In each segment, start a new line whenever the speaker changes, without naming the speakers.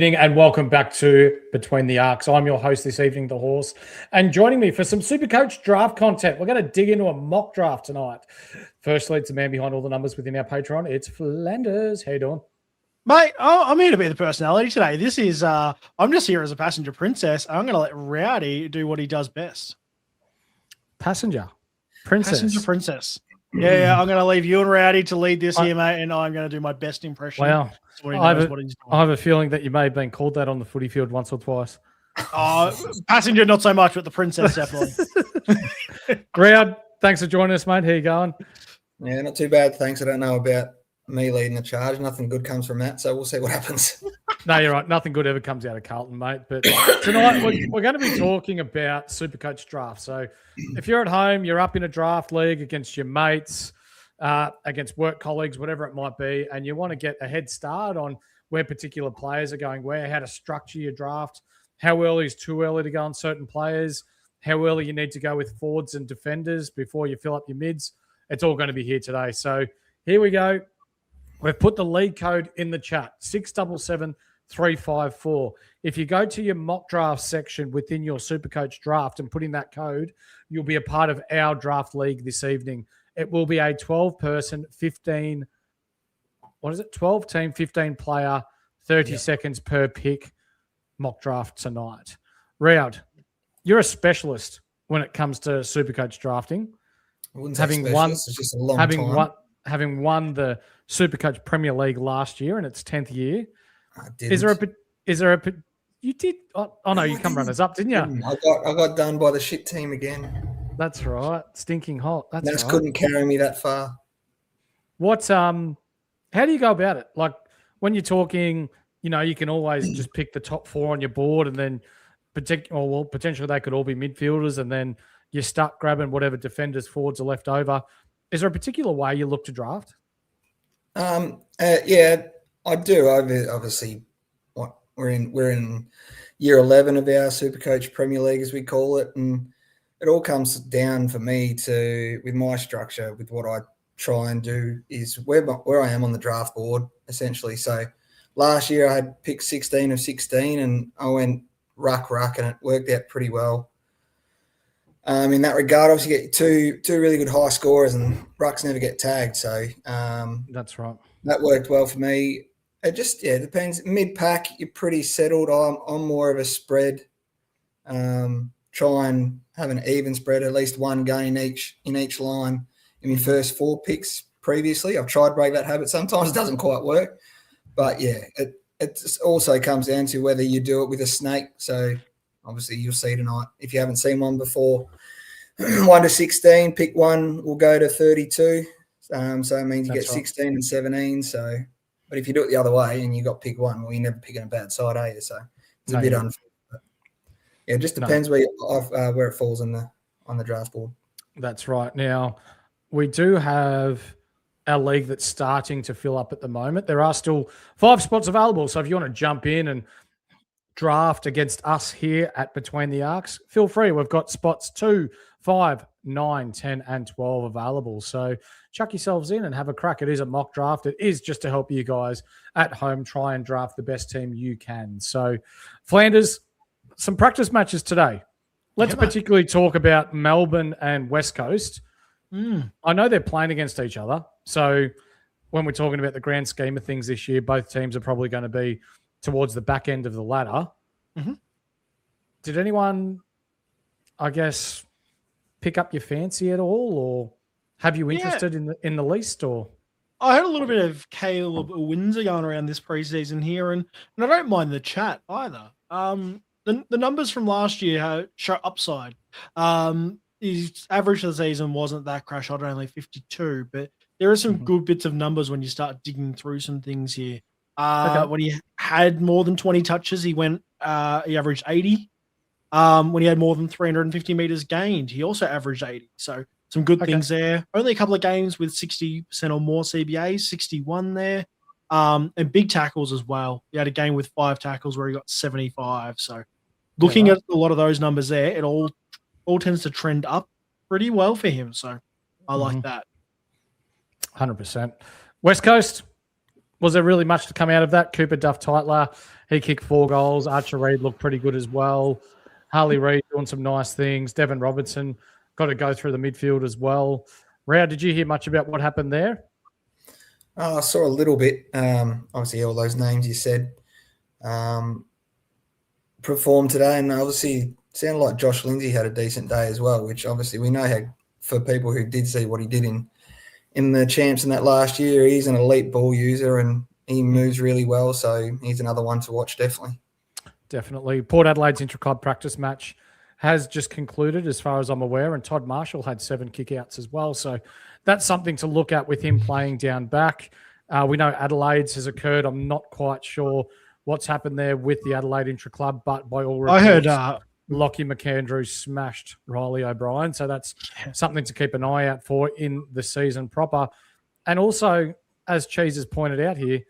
evening and welcome back to Between the Arcs. I'm your host this evening, The Horse, and joining me for some SuperCoach Draft content, we're going to dig into a mock draft tonight. Firstly, it's the man behind all the numbers within our Patreon. It's Flanders. How you doing?
Mate, I'm here to be the personality today. This is, I'm just here as a passenger princess. I'm going to let Rowdy do what he does best.
Passenger princess.
Passenger princess. Yeah, I'm going to leave you and Rowdy to lead this here, mate, and I'm going to do my best impression.
Wow. I have a feeling that you may have been called that on the footy field once or twice.
Passenger, not so much, but the princess, definitely.
Growd, thanks for joining us, mate. How you going?
Yeah, not too bad, thanks. I don't know about me leading the charge. Nothing good comes from that, so we'll see what happens.
No, you're right. Nothing good ever comes out of Carlton, mate. But tonight we're going to be talking about SuperCoach Draft. So if you're at home, you're up in a draft league against your mates, against work colleagues, whatever it might be, and you want to get a head start on where particular players are going where, how to structure your draft, how early is too early to go on certain players, how early you need to go with forwards and defenders before you fill up your mids. It's all going to be here today. So here we go. We've put the league code in the chat, 677354. If you go to your mock draft section within your SuperCoach Draft and put in that code, you'll be a part of our draft league this evening. It will be a 12-person, 15, 12-team, 15-player, 30 seconds per pick mock draft tonight. Rowd, you're a specialist when it comes to SuperCoach drafting. Having won the SuperCoach Premier League last year in its 10th year. You did? Oh no, you come runners up, didn't you?
I got done by the shit team again.
That's right. Stinking hot. That's right.
Couldn't carry me that far.
How do you go about it? Like when you're talking, you can always just pick the top 4 on your board and then potentially they could all be midfielders and then you're stuck grabbing whatever defenders, forwards are left over. Is there a particular way you look to draft?
Yeah, I do. Obviously, we're in year 11 of our SuperCoach Premier League, as we call it, and it all comes down for me with my structure, with what I try and do is where I am on the draft board, essentially. So last year I had picked 16 of 16 and I went ruck, and it worked out pretty well. In that regard, obviously you get two really good high scorers and rucks never get tagged. So
that's right.
That worked well for me. It just, depends. Mid-pack, you're pretty settled. I'm more of a spread. Try and have an even spread, at least one gain in each line in my first 4 picks previously. I've tried to break that habit. Sometimes it doesn't quite work. But, it also comes down to whether you do it with a snake. So, obviously, you'll see tonight. If you haven't seen one before, 1 to 16, pick one will go to 32. So it means you get 16 and 17. So, but if you do it the other way and you got pick one, well, you're never picking a bad side, are you? So it's a bit unfair. But it just depends where it falls on the draft board.
That's right. Now, we do have our league that's starting to fill up at the moment. There are still 5 spots available. So if you want to jump in and draft against us here at Between the Arcs, feel free. We've got spots 2, 5, 9, 10, and 12 available. So chuck yourselves in and have a crack. It is a mock draft. It is just to help you guys at home try and draft the best team you can. So Flanders, some practice matches today. Let's particularly talk about Melbourne and West Coast. I know they're playing against each other. So when we're talking about the grand scheme of things this year, both teams are probably going to be towards the back end of the ladder. Mm-hmm. Did anyone, I guess, pick up your fancy at all, or have you interested in the least? Or
I had a little bit of Caleb Windsor going around this preseason here, and I don't mind the chat either. The numbers from last year show upside. His average for the season wasn't that crash hot, only 52, but there are some good bits of numbers when you start digging through some things here. When he had more than 20 touches, he averaged 80. When he had more than 350 meters gained, he also averaged 80. So some good things there. Only a couple of games with 60% or more CBAs, 61 there. And big tackles as well. He had a game with 5 tackles where he got 75. So looking at a lot of those numbers there, it all tends to trend up pretty well for him. So I like that.
100%. West Coast, Was there really much to come out of that? Cooper Duff-Tytler, he kicked 4 goals. Archer Reid looked pretty good as well. Harley Reid doing some nice things. Devon Robertson got to go through the midfield as well. Rao, did you hear much about what happened there?
I saw a little bit. Obviously, all those names you said performed today, and obviously sounded like Josh Lindsay had a decent day as well, which obviously we know how, for people who did see what he did in the champs in that last year, he's an elite ball user and he moves really well, so he's another one to watch, definitely.
Definitely. Port Adelaide's intra-club practice match has just concluded as far as I'm aware, and Todd Marshall had 7 kickouts as well, so that's something to look at with him playing down back. We know Adelaide's has occurred. I'm not quite sure what's happened there with the Adelaide intra-club, but by all reports,
I heard
Lockie McAndrew smashed Riley O'Brien, so that's something to keep an eye out for in the season proper. And also, as Cheese has pointed out here,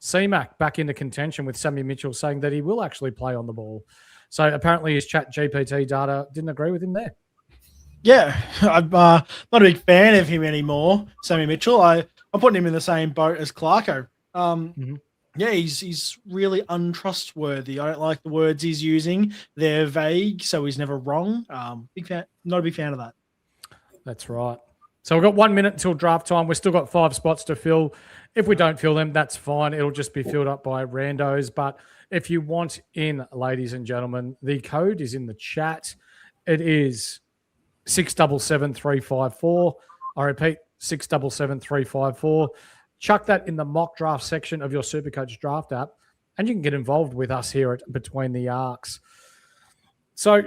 C-Mac back into contention with Sammy Mitchell saying that he will actually play on the ball. So apparently his chat GPT data didn't agree with him there.
Yeah, I'm not a big fan of him anymore, Sammy Mitchell. I'm putting him in the same boat as Clarko. Yeah, he's really untrustworthy. I don't like the words he's using. They're vague, so he's never wrong. Big fan, not a big fan of that.
That's right. So we've got 1 minute until draft time. We've still got 5 spots to fill. If we don't fill them, that's fine. It'll just be filled up by randos. But if you want in, ladies and gentlemen, the code is in the chat. It is 677354. I repeat, 677354. Chuck that in the mock draft section of your SuperCoach Draft app, and you can get involved with us here at Between the Arcs. So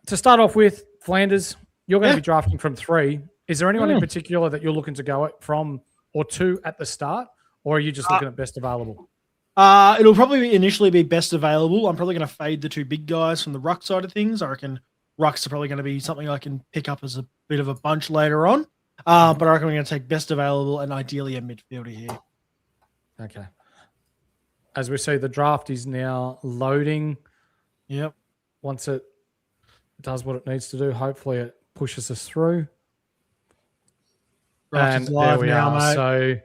to start off with, Flanders, you're going to be drafting from 3. Is there anyone in particular that you're looking to go from or to at the start, or are you just looking at best available?
It'll probably initially be best available. I'm probably going to fade the 2 big guys from the ruck side of things. I reckon rucks are probably going to be something I can pick up as a bit of a bunch later on. But I reckon we're going to take best available and ideally a midfielder here.
Okay. As we see, the draft is now loading.
Yep.
Once it does what it needs to do, hopefully it pushes us through.
Draft
and
is live
there we
now,
are.
mate.
So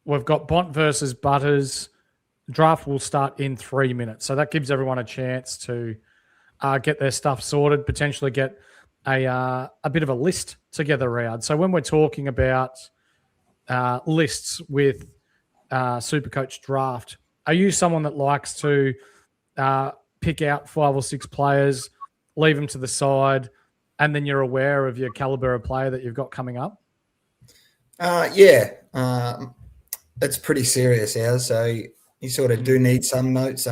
we've got Bont versus Butters. Draft will start in 3 minutes. So that gives everyone a chance to get their stuff sorted, potentially get a bit of a list together around. So when we're talking about lists with SuperCoach Draft, are you someone that likes to pick out 5 or 6 players, leave them to the side, and then you're aware of your caliber of player that you've got coming up?
It's pretty serious now, so you sort of do need some notes.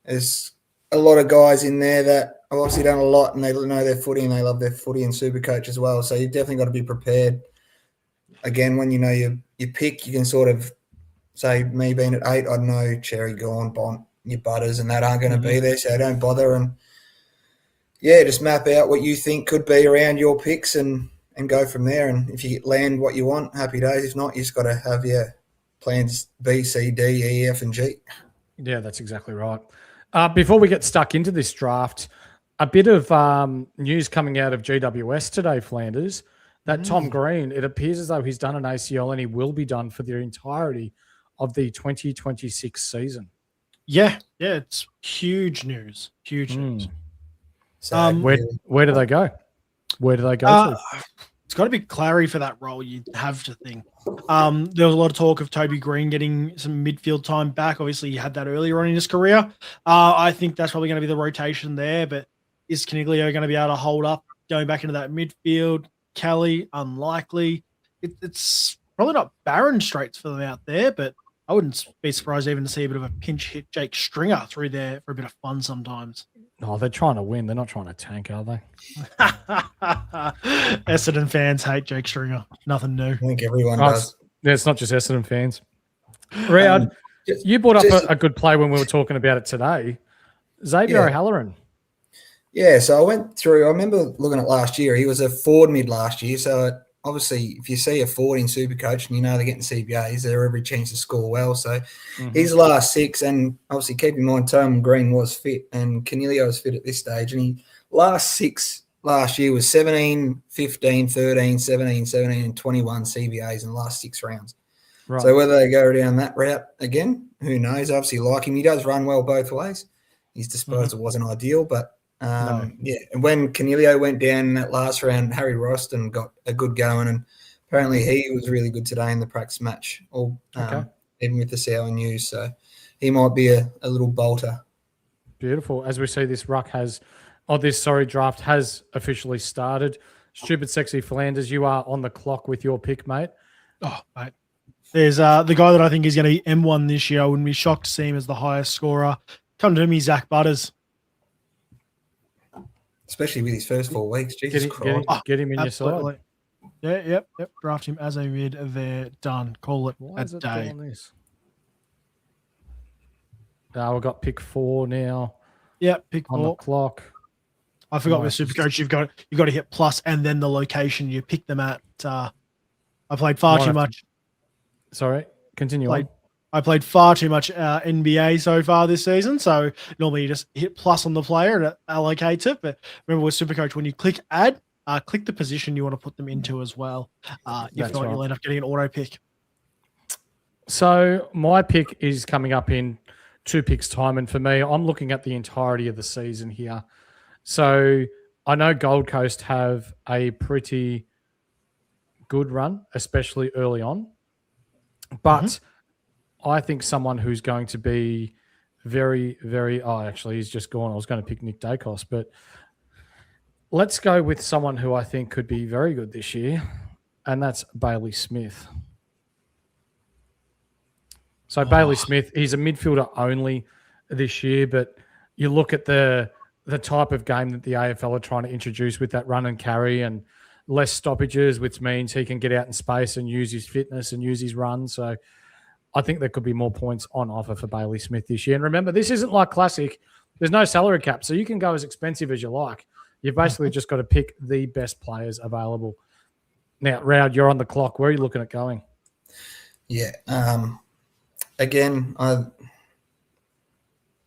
There's a lot of guys in there that have obviously done a lot and they know their footy and they love their footy and SuperCoach as well. So you've definitely got to be prepared. Again, when you know your pick, you can sort of say, me being at 8, I'd know Cherry, Gorn, Bont, your Butters, and that aren't going to be there, so don't bother. And yeah, just map out what you think could be around your picks and go from there. And if you land what you want, happy days. If not, you just got to have your plans B, C, D, E, F, and G.
Yeah, that's exactly right. Before we get stuck into this draft, a bit of news coming out of GWS today, Flanders, that Tom Green, it appears as though he's done an ACL and he will be done for the entirety of the 2026 season.
Yeah, it's huge news. Huge news.
So
where do they go? Where do they go to?
It's got to be Clary for that role, you'd have to think. There was a lot of talk of Toby Green getting some midfield time back. Obviously, he had that earlier on in his career. I think that's probably going to be the rotation there, but is Caniglio going to be able to hold up going back into that midfield? Kelly, unlikely. It's probably not barren straits for them out there, but I wouldn't be surprised even to see a bit of a pinch hit Jake Stringer through there for a bit of fun sometimes.
Oh, they're trying to win. They're not trying to tank, are they?
Essendon fans hate Jake Stringer. Nothing new.
I think everyone does.
Yeah, it's not just Essendon fans. Riyadh, you brought up a good play when we were talking about it today. Xavier O'Halloran.
Yeah, so I went through. I remember looking at last year. He was a forward mid last year. So obviously, if you see a forward in SuperCoach and you know they're getting CBAs, they're every chance to score well. So his last 6, and obviously keep in mind, Tom Green was fit and Canelio was fit at this stage. And he last 6 last year was 17, 15, 13, 17, 17, and 21 CBAs in the last 6 rounds.
Right.
So whether they go down that route again, who knows? Obviously, like him, he does run well both ways. His disposal wasn't ideal, but yeah. And when Canelio went down in that last round, Harry Roston got a good going, and apparently he was really good today in the practice match, even with the sour news. So he might be a little bolter.
Beautiful. As we see, this draft has officially started. Stupid Sexy Flanders, you are on the clock with your pick, mate.
Oh, mate. There's the guy that I think is going to be M1 this year. I wouldn't be shocked to see him as the highest scorer. Come to me, Zach Butters.
Especially with his first 4 weeks. Jesus Christ.
Get him in
absolutely.
your side.
Yep. Draft him as a mid there. Done. Call it
Why
a
is it
day.
doing this? We've got pick 4 now.
Yep, pick 4.
On the clock.
I forgot with SuperCoach, you've got to hit plus and then the location you pick them at. I played far too much.
Sorry, continue on.
I played far too much NBA so far this season, so normally you just hit plus on the player and it allocates it. But remember with SuperCoach, when you click add, click the position you want to put them into as well. If not, you'll end up getting an auto pick.
So my pick is coming up in 2 picks time, and for me, I'm looking at the entirety of the season here. So I know Gold Coast have a pretty good run, especially early on. But I think someone who's going to be very, very... Oh, actually, he's just gone. I was going to pick Nick Dacos, but let's go with someone who I think could be very good this year, and that's Bailey Smith. So Bailey Smith, he's a midfielder only this year, but you look at the type of game that the AFL are trying to introduce with that run and carry and less stoppages, which means he can get out in space and use his fitness and use his run. So I think there could be more points on offer for Bailey Smith this year. And remember, this isn't like Classic. There's no salary cap, so you can go as expensive as you like. You've basically just got to pick the best players available. Now, Rowd, you're on the clock. Where are you looking at going?
Yeah. Again,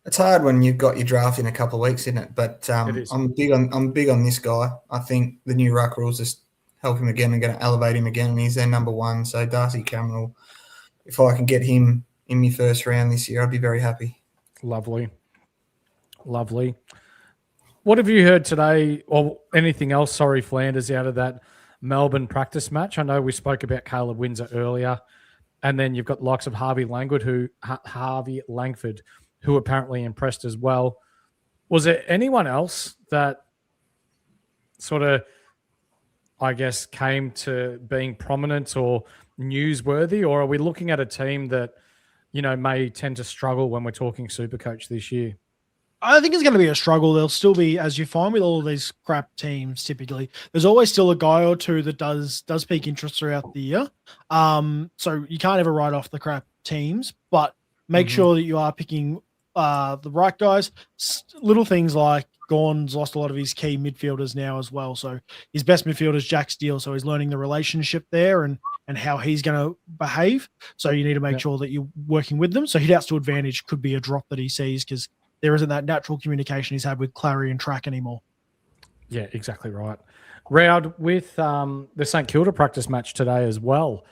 it's hard when you've got your draft in a couple of weeks, isn't it? But I'm big on this guy. I think the new ruck rules just help him again and going to elevate him again, and he's their number 1. So Darcy Cameron, if I can get him in my first round this year, I'd be very happy.
Lovely. What have you heard today, or anything else, sorry, Flanders, out of that Melbourne practice match? I know we spoke about Caleb Windsor earlier, and then you've got the likes of Harvey Langford, who apparently impressed as well. Was there anyone else that sort of, I guess, came to being prominent or newsworthy, or are we looking at a team that, may tend to struggle when we're talking SuperCoach this year?
I think it's going to be a struggle. There'll still be, as you find with all of these crap teams, typically, there's always still a guy or two that does pique interest throughout the year. So you can't ever write off the crap teams, but make sure that you are picking the right guys. Little things like Gorn's lost a lot of his key midfielders now as well. So his best midfielder is Jack Steele. So he's learning the relationship there and how he's going to behave. So you need to make sure that you're working with them. So hit outs to advantage could be a drop that he sees because there isn't that natural communication he's had with Clary and Track anymore.
Yeah, exactly right. Rowd, with the St Kilda practice match today as well,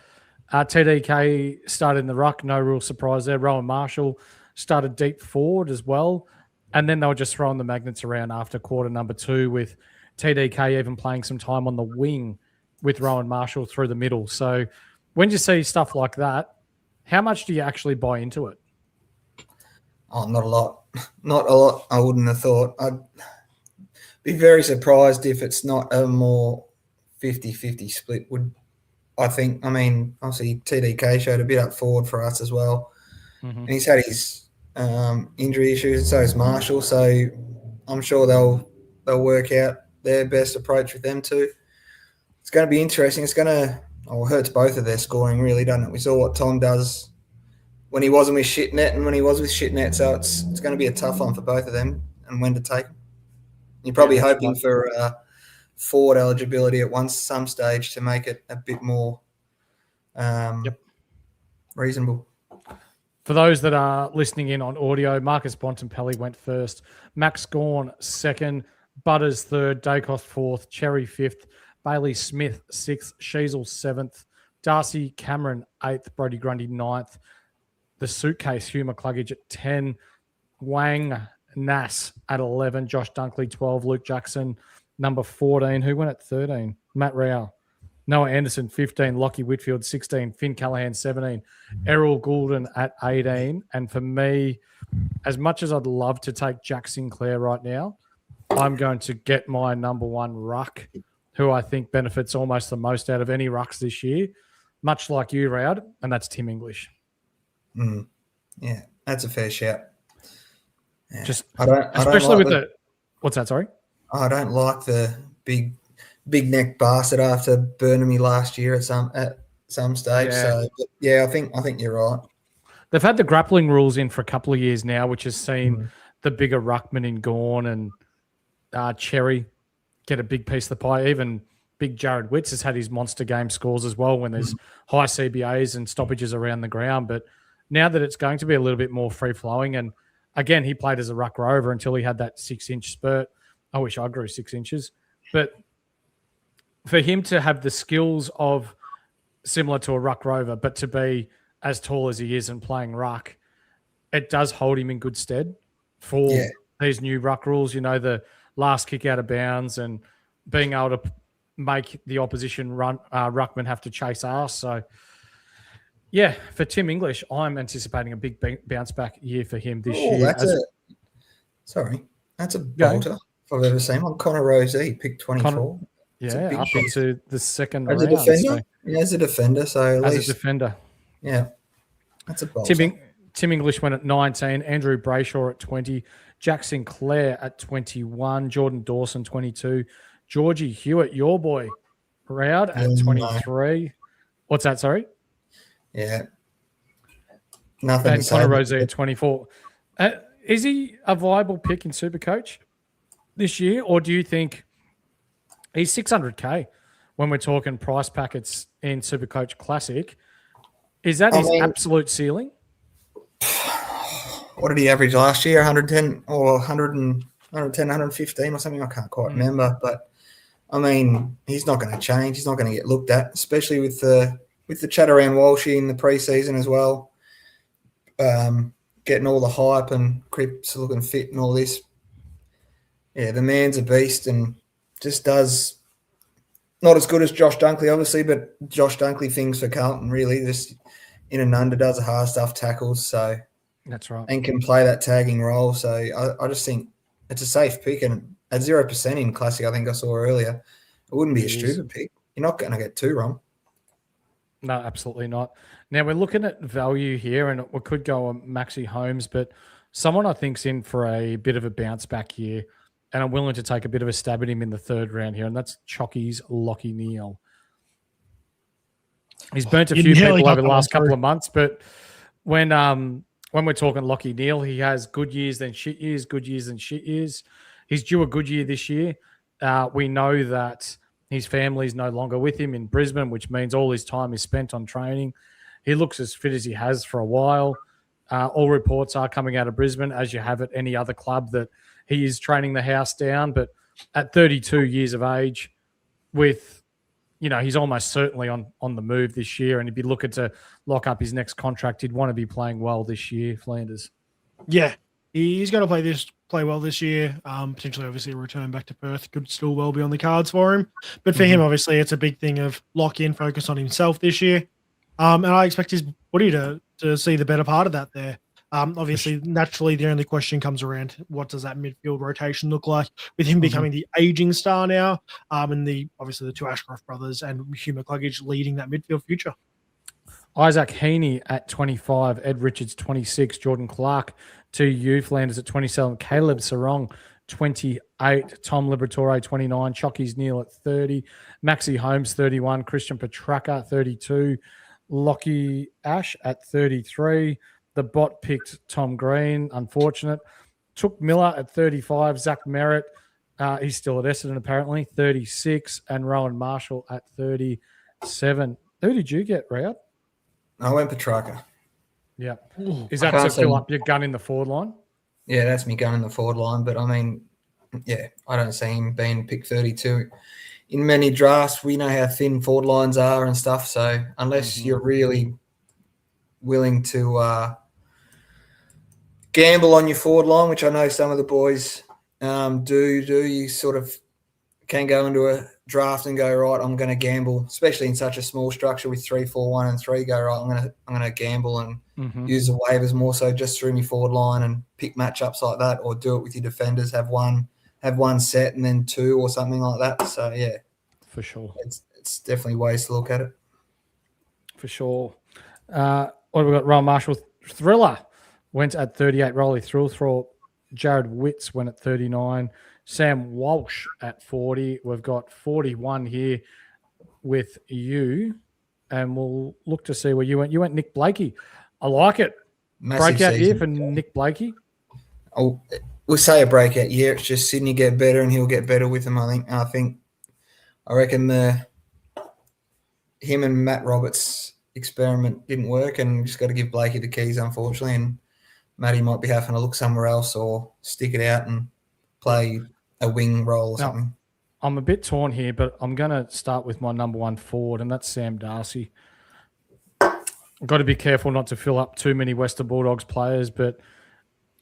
TDK started in the ruck, no real surprise there. Rowan Marshall started deep forward as well. And then they were just throwing the magnets around after quarter number 2 with TDK even playing some time on the wing with Rowan Marshall through the middle. So when you see stuff like that, how much do you actually buy into it?
Oh, not a lot. Not a lot, I wouldn't have thought. I'd be very surprised if it's not a more 50-50 split. Obviously TDK showed a bit up forward for us as well. And he's had his injury issues, and so has Marshall. So I'm sure they'll work out their best approach with them too. It's going to be interesting. It's going to hurts both of their scoring, really, doesn't it? We saw what Tom does when he wasn't with Shitnet and when he was with Shitnet. So it's going to be a tough one for both of them and when to take them. You're probably hoping for forward eligibility at some stage to make it a bit more reasonable.
For those that are listening in on audio, Marcus Bontempelli went first, Max Gawn second, Butters third, Dacos fourth, Cherry fifth, Bailey Smith sixth, Sheasel seventh, Darcy Cameron, 8th. Brodie Grundy, 9th. The suitcase, Hugh McCluggage at 10. Wang Nass at 11. Josh Dunkley, 12. Luke Jackson, number 14. Who went at 13? Matt Rao. Noah Anderson, 15. Lockie Whitfield, 16. Finn Callahan, 17. Errol Goulden at 18. And for me, as much as I'd love to take Jack Sinclair right now, I'm going to get my number one ruck, who I think benefits almost the most out of any rucks this year, much like you, Rowd, and that's Tim English.
Yeah, that's a fair shout. Yeah.
What's that? Sorry,
I don't like the big neck bastard after burning me last year at some stage.
Yeah.
So yeah, I think you're right.
They've had the grappling rules in for a couple of years now, which has seen the bigger ruckman in Gawn and Cherry get a big piece of the pie. Even big Jared Witts has had his monster game scores as well when there's high CBAs and stoppages around the ground. But now that it's going to be a little bit more free-flowing, and again, he played as a ruck rover until he had that 6-inch spurt. I wish I grew 6 inches. But for him to have the skills of similar to a ruck rover, but to be as tall as he is and playing ruck, it does hold him in good stead for these new ruck rules, the last kick out of bounds and being able to make the opposition ruckman have to chase arse. So, yeah, for Tim English, I'm anticipating a big bounce back year for him this year.
That's a bolter if I've ever seen one. Connor Rosey picked 24.
Up into the second round.
As a defender? As a defender. So
as a defender.
Yeah. That's a bolter.
Tim English went at 19. Andrew Brayshaw at 20. Jack Sinclair at 21. Jordan Dawson, 22. Georgie Hewitt, your boy, Rowd at 23. No. What's that, sorry?
Yeah. Nothing
and Connor Rosey at 24. Is he a viable pick in Supercoach this year, or do you think he's $600K when we're talking price packets in Supercoach Classic? Is that his absolute ceiling?
What did he average last year? 110 or 110, 115 or something? I can't quite remember. But, he's not going to change. He's not going to get looked at, especially with the chat around Walshy in the preseason as well. Getting all the hype and Cripps looking fit and all this. Yeah, the man's a beast and just does not as good as Josh Dunkley, obviously, but Josh Dunkley things for Carlton, really. Just in and under, does the hard stuff, tackles. So
that's right.
And can play that tagging role. So I just think it's a safe pick. And at 0% in Classic, I think I saw earlier, it wouldn't be a stupid pick. You're not going to get too wrong.
No, absolutely not. Now, we're looking at value here, and we could go on Maxi Holmes, but someone I think's in for a bit of a bounce back year, and I'm willing to take a bit of a stab at him in the third round here, and that's Chocky's Lockie Neal. He's burnt a few people over the last couple of months, but when we're talking Lockie Neal, he has good years, then shit years, good years, then shit years. He's due a good year this year. We know that his family's no longer with him in Brisbane, which means all his time is spent on training. He looks as fit as he has for a while. All reports are coming out of Brisbane, as you have at any other club, that he is training the house down. But at 32 years of age, with, he's almost certainly on the move this year, and he'd be looking to lock up his next contract. He'd want to be playing well this year, Flanders.
Yeah, he's going to play well this year. Potentially, obviously, a return back to Perth could still well be on the cards for him. But for him, obviously, it's a big thing of lock in, focus on himself this year. And I expect his body to see the better part of that there. Obviously, naturally, the only question comes around, what does that midfield rotation look like with him becoming the aging star now, and obviously the two Ashcroft brothers and Hugh McCluggage leading that midfield future.
Isaac Heaney at 25, Ed Richards 26, Jordan Clark to you, Flanders at 27, Caleb Sarong 28, Tom Liberatore 29, Chocky's Neal at 30, Maxi Holmes 31, Christian Petracca 32, Lockie Ash at 33. The bot picked Tom Green, unfortunate. Took Miller at 35, Zach Merritt, he's still at Essendon apparently, 36, and Rowan Marshall at 37. Who did you get, Rowd?
I went Petrarca.
Yeah. Is that to fill up your gun in the forward line?
Yeah, that's me gun in the forward line. But, I don't see him being pick 32 in many drafts, we know how thin forward lines are and stuff. So unless you're really willing to gamble on your forward line, which I know some of the boys do, you sort of can go into a draft and go, right, I'm going to gamble, especially in such a small structure with 3, 4, 1, and 3. Go, right, I'm going to gamble and use the waivers more so just through my forward line and pick matchups like that, or do it with your defenders. Have one set and then 2 or something like that. So yeah,
for sure,
it's definitely ways to look at it.
For sure. What have we got? Rowan Marshall Thriller went at 38. Rolly Thrillthorpe. Jared Witts went at 39. Sam Walsh at 40. We've got 41 here with you, and we'll look to see where you went. You went Nick Blakey. I like it.
Massive
Breakout
season
year for Nick Blakey.
We'll say a breakout year. It's just Sydney get better, and he'll get better with them. I reckon him and Matt Roberts' experiment didn't work, and just got to give Blakey the keys, unfortunately. And Matty might be having to look somewhere else or stick it out and play a wing role or something.
I'm a bit torn here, but I'm going to start with my number 1 forward, and that's Sam Darcy. I've got to be careful not to fill up too many Western Bulldogs players, but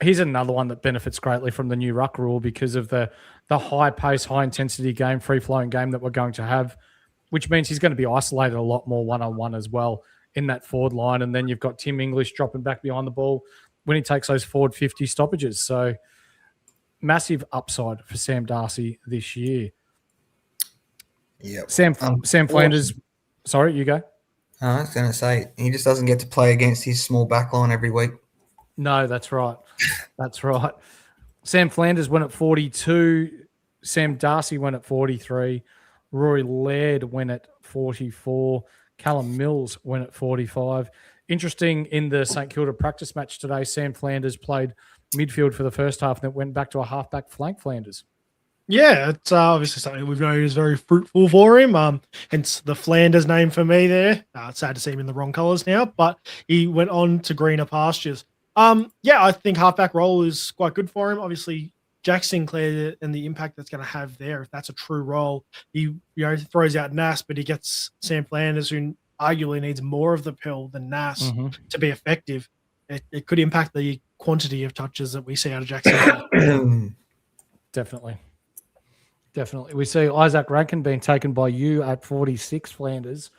he's another one that benefits greatly from the new ruck rule because of the high-pace, high-intensity game, free-flowing game that we're going to have, which means he's going to be isolated a lot more one-on-one as well in that forward line. And then you've got Tim English dropping back behind the ball when he takes those forward 50 stoppages. So massive upside for Sam Darcy this year.
Yep.
Sam Flanders. Sorry, you go.
I was going to say, he just doesn't get to play against his small back line every week.
No, that's right. That's right. Sam Flanders went at 42. Sam Darcy went at 43. Rory Laird went at 44. Callum Mills went at 45. Interesting, in the St Kilda practice match today, Sam Flanders played midfield for the first half and then went back to a halfback flank Flanders.
Yeah, it's obviously something we've known is very fruitful for him. Hence the Flanders name for me there. It's sad to see him in the wrong colours now, but he went on to greener pastures. Yeah, I think halfback role is quite good for him. Obviously, Jack Sinclair and the impact that's going to have there, if that's a true role, he throws out Nas, but he gets Sam Flanders, who arguably needs more of the pill than Nas to be effective. It could impact the quantity of touches that we see out of Jack Sinclair.
Definitely. We see Isaac Rankin being taken by you at 46, Flanders.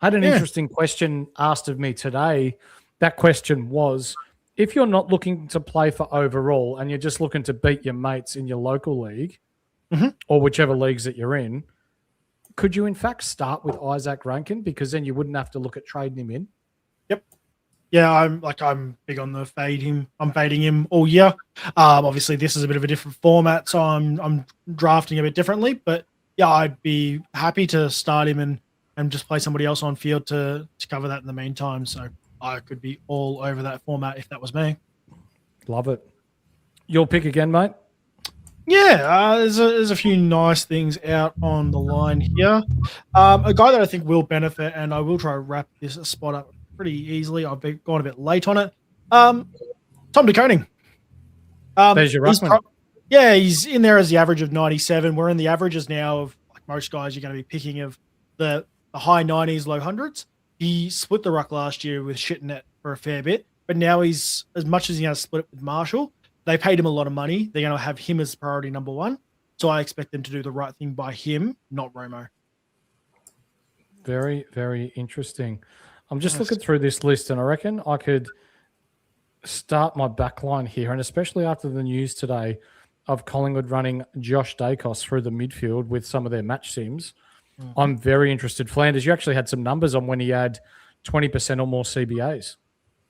I had an interesting question asked of me today. That question was, if you're not looking to play for overall and you're just looking to beat your mates in your local league or whichever leagues that you're in, could you in fact start with Isaac Rankin, because then you wouldn't have to look at trading him in?
Yep. Yeah, I'm big on the fade him. I'm fading him all year. Obviously, this is a bit of a different format, so I'm drafting a bit differently. But yeah, I'd be happy to start him and just play somebody else on field to cover that in the meantime. So I could be all over that format if that was me.
Love it. Your pick again, mate?
Yeah, there's a few nice things out on the line here. A guy that I think will benefit, and I will try to wrap this spot up pretty easily. I've gone a bit late on it. Tom de Koning.
There's your ruckman.
He's in there as the average of 97. We're in the averages now of, like most guys, you're going to be picking of the high 90s, low hundreds. He split the ruck last year with Shitnet for a fair bit, but now he's, as much as he has split it with Marshall, they paid him a lot of money. They're going to have him as priority number 1. So I expect them to do the right thing by him, not Romo.
Very, very interesting. I'm just looking through this list, and I reckon I could start my backline here, and especially after the news today of Collingwood running Josh Dacos through the midfield with some of their match sims. I'm very interested. Flanders, you actually had some numbers on when he had 20% or more CBAs.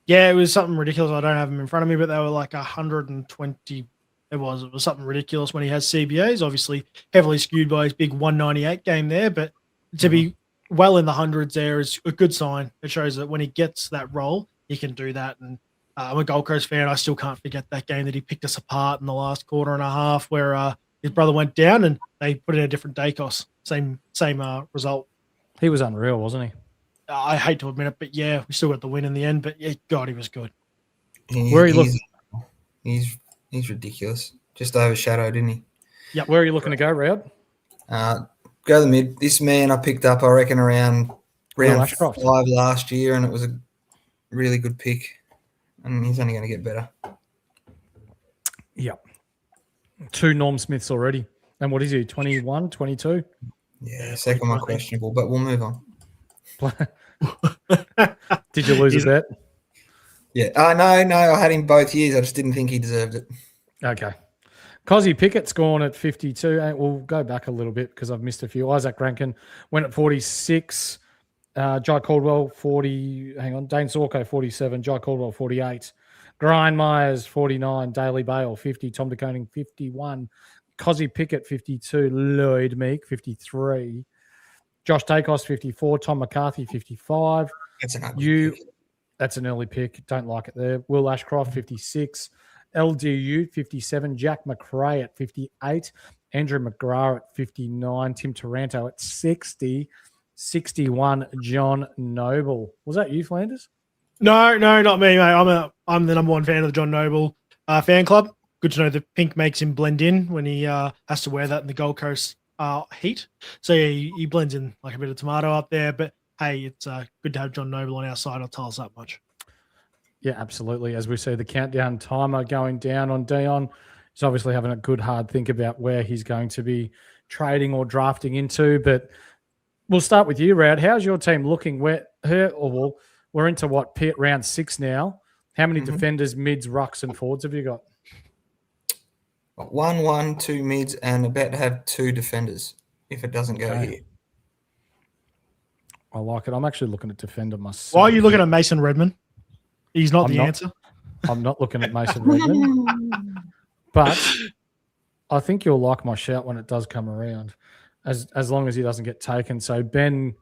Yeah, it was something ridiculous. I don't have them in front of me, but they were like 120. It was something ridiculous when he has CBAs. Obviously, heavily skewed by his big 198 game there, but to be well in the hundreds there is a good sign. It shows that when he gets that role, he can do that. And I'm a Gold Coast fan. I still can't forget that game that he picked us apart in the last quarter and a half, where his brother went down and they put in a different Dacos. Same result.
He was unreal, wasn't he?
I hate to admit it, but yeah, we still got the win in the end. But yeah, God, he was good.
Where are you looking?
He's ridiculous. Just overshadowed, didn't he?
Yeah.
Where are you looking to go, Rowd?
Go the mid. This man I picked up, I reckon, around round
Ashcroft.
5 last year, and it was a really good pick. And he's only going to get better.
Yep. 2 Norm Smiths already. And what is he, 21, 22?
Yeah, second one questionable, but we'll move on.
Did you lose a bet?
Yeah. No, I had him both years. I just didn't think he deserved it.
Okay. Cozzy Pickett's gone at 52. And we'll go back a little bit because I've missed a few. Isaac Rankin went at 46. Jai Caldwell, 40. Hang on. Dane Sorko, 47. Jai Caldwell, 48. Grind Myers, 49. Daly Bale, 50. Tom DeConing, 51. Cozzy Pickett, 52. Lloyd Meek, 53. Josh Dacos, 54. Tom McCarthy, 55.
That's an ugly pick.
That's an early pick. Don't like it there. Will Ashcroft, 56. LDU, 57. Jack McRae at 58. Andrew McGrath at 59. Tim Taranto at 60. 61. John Noble. Was that you, Flanders?
No, not me, mate. I'm the number one fan of the John Noble fan club. Good to know the pink makes him blend in when he has to wear that in the Gold Coast heat. So yeah, he blends in like a bit of tomato up there. But hey, it's good to have John Noble on our side. I'll tell us that much.
Yeah, absolutely. As we see the countdown timer going down on Dion, he's obviously having a good hard think about where he's going to be trading or drafting into. But we'll start with you, Rad. How's your team looking? We're into what, round 6 now. How many defenders, mids, rucks, and forwards have you got?
1, 2 mids, and about to have 2 defenders if it doesn't go here.
I like it. I'm actually looking at defender myself.
Why are you looking at Mason Redman? He's not the answer.
I'm not looking at Mason Redman. But I think you'll like my shout when it does come around, as long as he doesn't get taken. So Ben,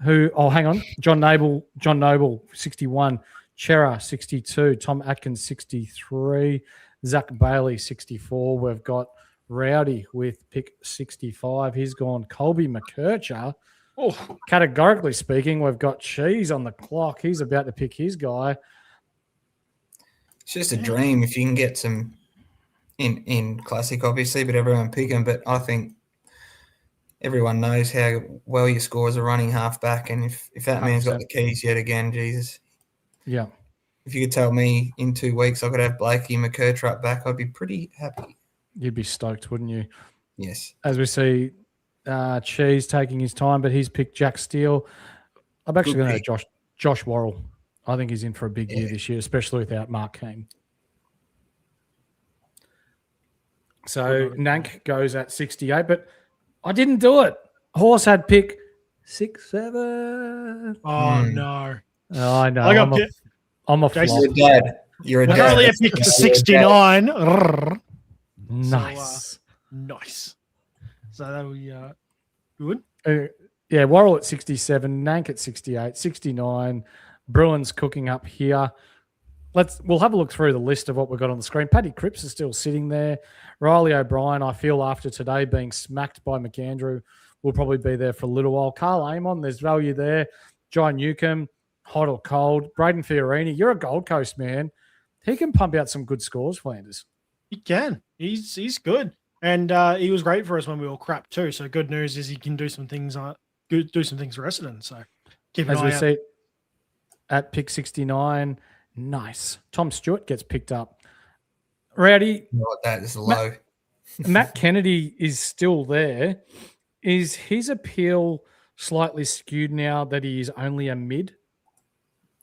hang on. John Noble, 61. Chera, 62. Tom Atkins, 63. Zach Bailey, 64. We've got Rowdy with pick 65. He's gone Colby McKercher. Oh, categorically speaking, we've got Cheese on the clock. He's about to pick his guy.
It's just a dream if you can get some in Classic, obviously, but everyone pick him. But I think everyone knows how well you score as a running halfback. And if that man's got the keys yet again, Jesus.
Yeah.
If you could tell me in 2 weeks I could have Blakey McKercher back, I'd be pretty happy.
You'd be stoked, wouldn't you?
Yes.
As we see, Cheese taking his time, but he's picked Jack Steele. I'm actually going to go Josh Worrell. I think he's in for a big year this year, especially without Mark Keane. So Nank goes at 68, but I didn't do it. Horse had pick 6, 7.
Oh, no.
Oh, I know.
I got
I'm a
You're
flop.
a dad. You're a dad.
Currently at pick 69.
Nice.
Nice. So that we good.
Yeah, Worrell at 67, Nank at 68, 69. Bruins cooking up here. We'll have a look through the list of what we've got on the screen. Paddy Cripps is still sitting there. Riley O'Brien, I feel after today being smacked by McAndrew, will probably be there for a little while. Carl Amon, there's value there. John Newcomb, hot or cold. Braden Fiorini, you're a Gold Coast man. He can pump out some good scores, Flanders.
He can. He's good. And he was great for us when we were crap too. So good news is he can do some things for Essendon. So keep an eye out.
As we see at pick 69, nice. Tom Stewart gets picked up. Rowdy.
That is low.
Matt Kennedy is still there. Is his appeal slightly skewed now that he is only a mid?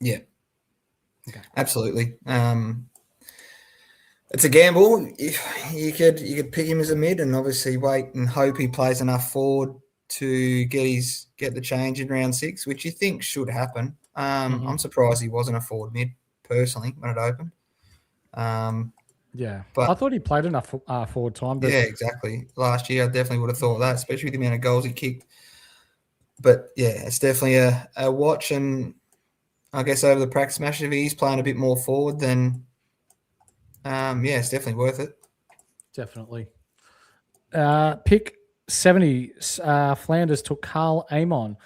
Yeah.
Okay.
Absolutely. It's a gamble. You could pick him as a mid and obviously wait and hope he plays enough forward to get the change in round 6, which you think should happen. I'm surprised he wasn't a forward mid personally when it opened.
Yeah,
but
I thought he played enough forward time. But
yeah, exactly. Last year, I definitely would have thought that, especially with the amount of goals he kicked. But yeah, it's definitely a watch, and I guess over the practice match, if he's playing a bit more forward, then it's definitely worth it.
Definitely. Pick 70, Flanders took Carl Amon.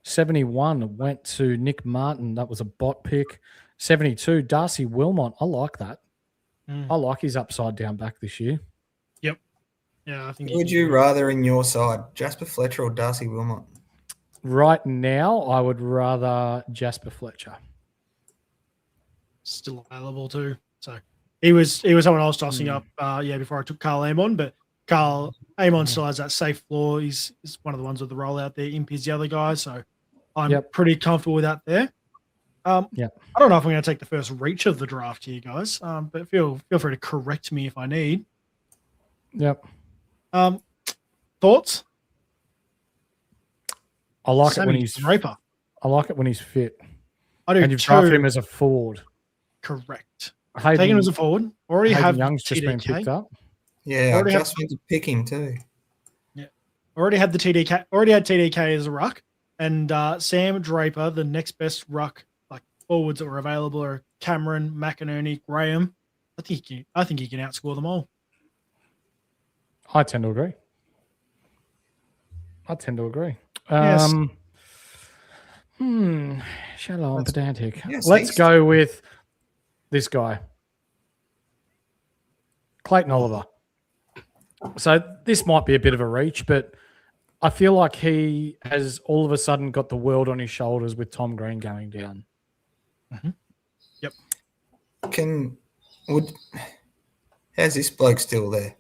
71 went to Nick Martin. That was a bot pick. 72, Darcy Wilmot. I like that. I like his upside down back this year.
Yep. Yeah, I think.
Who would you rather in your side, Jasper Fletcher or Darcy Wilmot?
Right now, I would rather Jasper Fletcher.
Still available too. So he was someone I was tossing up. Before I took Carl Amon, but Carl Amon still has that safe floor. He's one of the ones with the rollout there. Imp is the other guy, so I'm pretty comfortable with that there. I don't know if I'm going to take the first reach of the draft here, guys. But feel free to correct me if I need.
Yep.
Thoughts?
I like it when he's
Draper.
I like it when he's fit.
I do.
And you've drafted him as a forward.
Correct.
Hayden,
taking him as a forward. Already
Hayden
have
Young's just been
TDK.
picked up.
Yeah, I just went to pick him too.
Yeah. Already had the TDK. Already had TDK as a ruck. And Sam Draper, the next best ruck forwards that were available are Cameron, McInerney, Graham. I think he can outscore them all.
I tend to agree.
Yes.
Shallow and pedantic.
Yes,
Let's go with this guy, Clayton Oliver. So this might be a bit of a reach, but I feel like he has all of a sudden got the world on his shoulders with Tom Green going down.
Mm-hmm. Yep.
How's this bloke still there?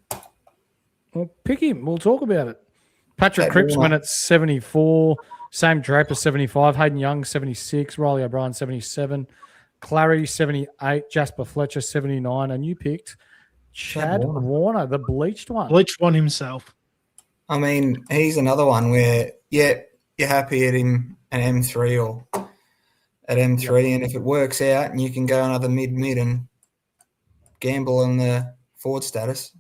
Well, pick him. We'll talk about it. Patrick Cripps went at 74. Sam Draper, 75. Hayden Young, 76. Riley O'Brien, 77. Clary, 78. Jasper Fletcher, 79. And you picked Chad Warner, the bleached one.
Bleached one himself.
I mean, he's another one where, you're happy at him at M3 or at M3, and if it works out and you can go another mid and gamble on the forward status,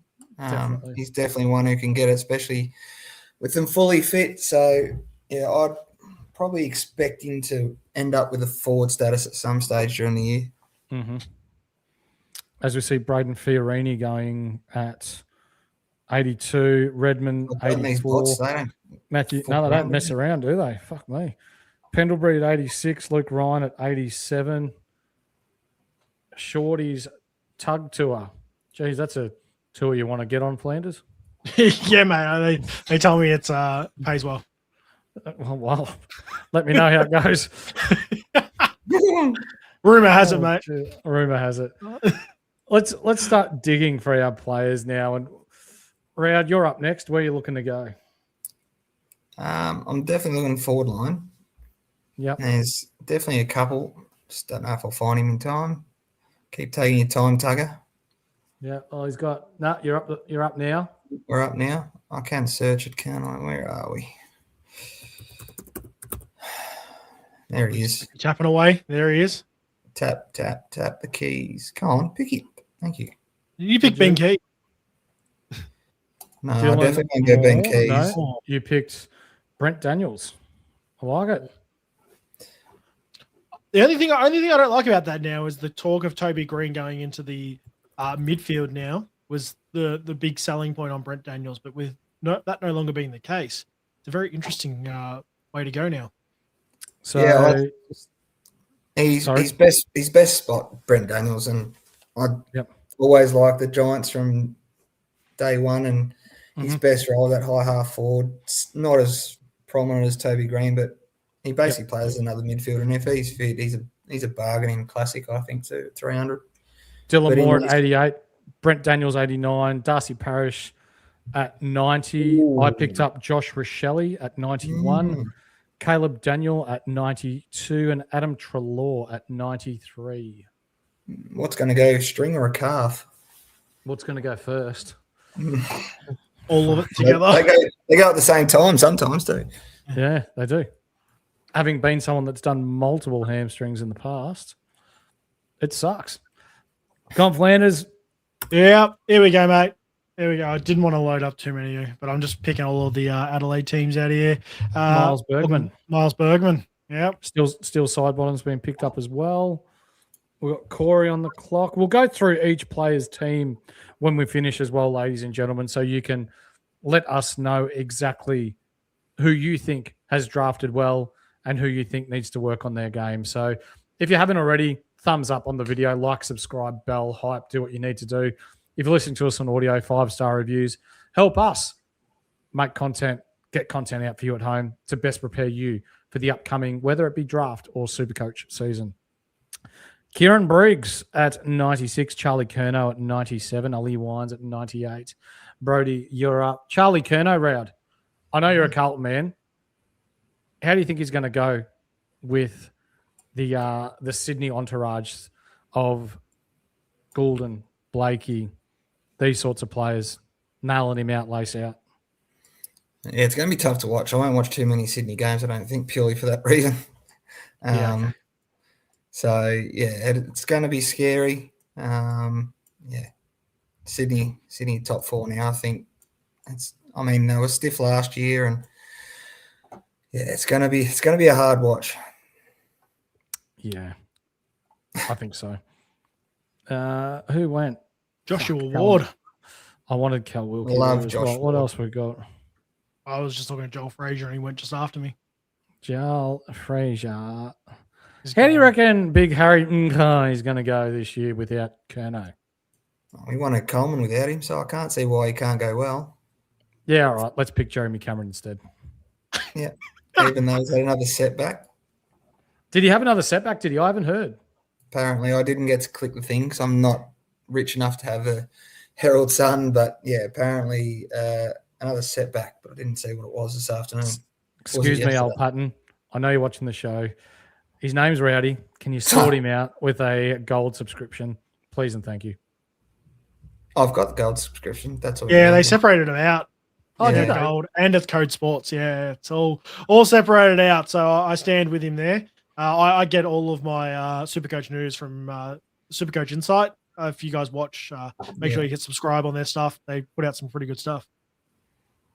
he's definitely one who can get it, especially with them fully fit. So, I'd probably expect him to end up with a forward status at some stage during the year.
Mm-hmm. As we see Braden Fiorini going at 82, Redmond 84. Matthew, no, they don't mess around, do they? Fuck me. Pendlebury at 86, Luke Ryan at 87. Shorty's Tug Tour. Geez, that's a tour you want to get on, Flanders?
Yeah, mate. They tell me it's pays well.
Well, let me know how it goes.
Rumor has it, mate.
Rumor has it. Let's start digging for our players now. And Rowd, you're up next. Where are you looking to go?
I'm definitely looking forward line.
Yep.
There's definitely a couple. Just don't know if I'll find him in time. Keep taking your time, Tugger.
Yeah. Oh, he's got. No, you're up now.
We're up now. I can search it, can't I? Where are we? There he is.
Tapping away. There he is.
Tap the keys. Come on, pick it. Thank you.
You picked Ben Key.
No, I definitely won't go Ben Keys.
No, you picked Brent Daniels. I like it.
The only thing I don't like about that now is the talk of Toby Green going into the midfield now was the big selling point on Brent Daniels, but with that no longer being the case, it's a very interesting way to go now.
So his best spot, Brent Daniels, and I always liked the Giants from day one, and his best role, that high half forward, not as prominent as Toby Green, but he basically plays another midfielder, and if he's fit, he's a bargaining classic, I think, too, 300.
Dylan Moore at 88, Brent Daniels 89, Darcy Parish at 90. Ooh. I picked up Josh Rochelle at 91, Caleb Daniel at 92, and Adam Treloar at 93.
What's going to go, string or a calf?
What's going to go first?
All of it together.
They go at the same time sometimes too.
Yeah, they do. Having been someone that's done multiple hamstrings in the past, it sucks. Come Flanders.
Yeah, here we go, mate. Here we go. I didn't want to load up too many, but I'm just picking all of the Adelaide teams out of here.
Miles Bergman.
Yep.
Still side bottom's been picked up as well. We've got Corey on the clock. We'll go through each player's team when we finish as well, ladies and gentlemen, so you can let us know exactly who you think has drafted well and who you think needs to work on their game. So if you haven't already, thumbs up on the video, like, subscribe, bell, hype, do what you need to do. If you're listening to us on audio, 5-star reviews, help us make content, get content out for you at home to best prepare you for the upcoming, whether it be draft or Supercoach season. Kieran Briggs at 96, Charlie Curnow at 97, Ollie Wines at 98. Brody, you're up. Charlie Curnow, Rowd. I know you're a Carlton man. How do you think he's going to go with the Sydney entourage of Goulden, Blakey, these sorts of players nailing him out, lace out?
Yeah, it's going to be tough to watch. I won't watch too many Sydney games, I don't think, purely for that reason.
Okay.
So, yeah, it's going to be scary. Sydney top 4 now, I think. They were stiff last year, and yeah, it's going to be a hard watch.
Yeah, I think so. Who went?
Joshua Ward.
I wanted Cal Wilkie.
Love Josh Ward.
What else we got?
I was just looking at Joel Frazier, and he went just after me.
Joel Frazier. How do you reckon Big Harry is going to go this year without Curnow?
We won at Coleman without him, so I can't see why he can't go well.
Yeah, all right. Let's pick Jeremy Cameron instead.
Yeah, even though he's had another setback.
Did he have another setback? Did he? I haven't heard.
Apparently, I didn't get to click the thing because I'm not rich enough to have a Herald Sun, but yeah, apparently another setback, but I didn't see what it was this afternoon.
Excuse me, Al Putton. I know you're watching the show. His name's Rowdy. Can you sort him out with a gold subscription? Please and thank you.
I've got the gold subscription. That's all.
Yeah, they separated them out.
Oh,
yeah,
did they?
gold and it's Code Sports. Yeah, it's all separated out. So I stand with him there. I get all of my Supercoach news from Supercoach Insight. If you guys watch, make sure you hit subscribe on their stuff. They put out some pretty good stuff.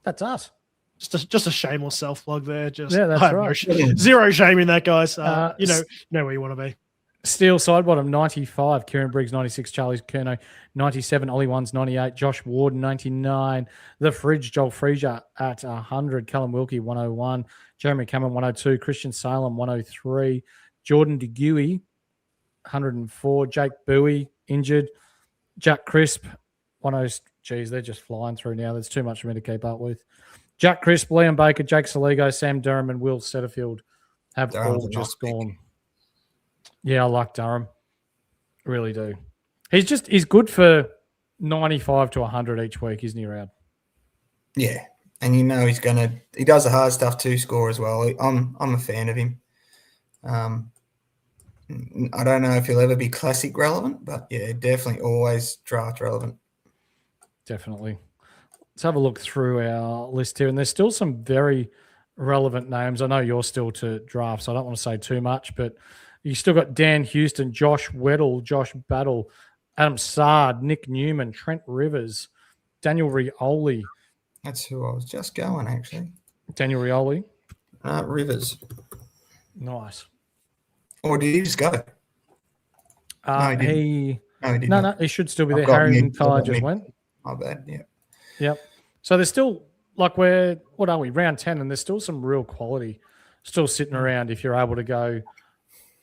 That's us.
Just a shameless self plug there. Just
that's right.
Zero shame in that, guys. You know where you want to be.
Steel Sidebottom 95, Kieran Briggs 96, Charlie Curnow 97, Ollie Ones 98, Josh Ward 99, The Fridge Joel Frazier at 100, Callum Wilkie 101, Jeremy Cameron 102, Christian Salem 103, Jordan DeGuey 104, Jake Bowie injured, Jack Crisp 10. Geez, they're just flying through now. There's too much for me to keep up with. Jack Crisp, Liam Baker, Jake Saligo, Sam Durham, and Will Setterfield have all just gone. Yeah, I like Durham. Really do. He's good for 95 to 100 each week, isn't he, Rowd?
Yeah. And he does the hard stuff to score as well. I'm a fan of him. I don't know if he'll ever be classic relevant, but yeah, definitely always draft relevant. Definitely.
Let's have a look through our list here. And there's still some very relevant names. I know you're still to draft, so I don't want to say too much, but you still got Dan Houston, Josh Weddle, Josh Battle, Adam Sard, Nick Newman, Trent Rivers, Daniel Rioli.
That's who I was just going, actually.
Daniel Rioli.
Rivers.
Nice.
Or did he just go?
No, he didn't. No, he should still be there. Harry Tyler just went.
My bad, yeah.
Yep. So there's still, what are we, round 10, and there's still some real quality still sitting around if you're able to go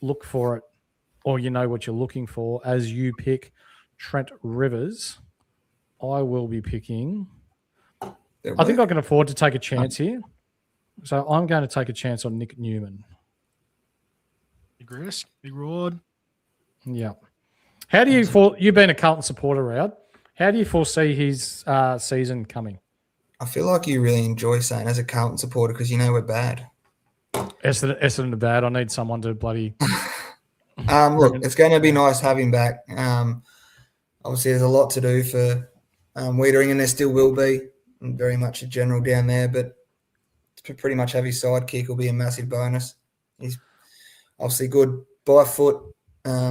look for it or you know what you're looking for as you pick Trent Rivers. I will be picking. I think I can afford to take a chance here. So I'm going to take a chance on Nick Newman.
Big risk, big reward.
Yeah. How do you've been a Carlton supporter, Rowd. How do you foresee his season coming?
I feel like you really enjoy saying as a Carlton supporter because you know we're bad.
Essendon are bad. I need someone to bloody...
Look, it's going to be nice to have him back. Obviously, there's a lot to do for Wiedering, and there still will be. I'm very much a general down there, but to pretty much have his sidekick will be a massive bonus. He's obviously good by foot,